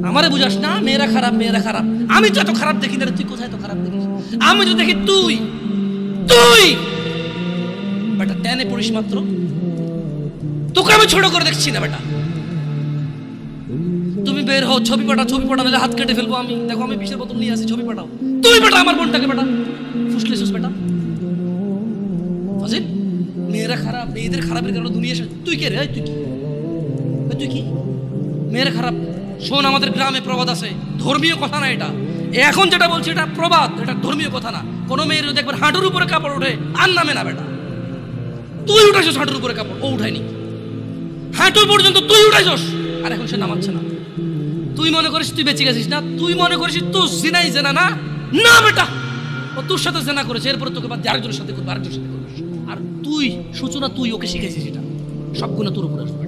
আমারে বুঝাস না, মেয়েরা খারাপ, মেয়েরা খারাপ। আমি তো এত খারাপ দেখি না, তুই কোথায় তো খারাপ দেখিস? আমি তো দেখি তুই তুই বেটা টেনে পড়িস মাত্র, তোকে আমি ছোট করে দেখছি না বেটা। তুমি বের হও, ছবি পাঠাও, ছবি পাঠালে হাত কেটে ফেলবো আমি। দেখো আমি বিষের বোতল নিয়ে আসি, ছবি পাঠাও। তুই বেটা আমার বোনটাকে বেটা ফুসলেছিস বেটা। ফাজিল, মেয়েরা খারাপ, মেয়েদের খারাপের কারণে দুনিয়া শেষ। তুই কে রে? তুই কি? তুই কি? মেয়েরা খারাপ? শোন, আমাদের গ্রামে প্রবাদ আছে, ধর্মীয় কথা না এটা। এখন যেটা বলছি এটা প্রবাদ, এটা ধর্মীয় কথা না। কোনো মেয়ের দেখবেন হাঁটুর উপরে কাপড় ওঠে আর নামে না বেটা। তুই উঠাইছস হাঁটুর উপরে কাপড়, ও উঠায়নি। হাঁটু পর্যন্ত তুই উঠাইছস, আর এখন সে নামাচ্ছে না। তুই মনে করিস তুই বেঁচে গেছিস না? তুই মনে করিস তোর জিনাই জেনা না? না বেটা, ও তোর সাথে জেনা করেছে, এরপরে তোকে বাদ আরেকজনের সাথে করবে, আরেকজনের সাথে করবে। আর তুই সূচনা, তুই ওকে শিখাইছিস, এটা সব গুণা তোর উপরে আসবে।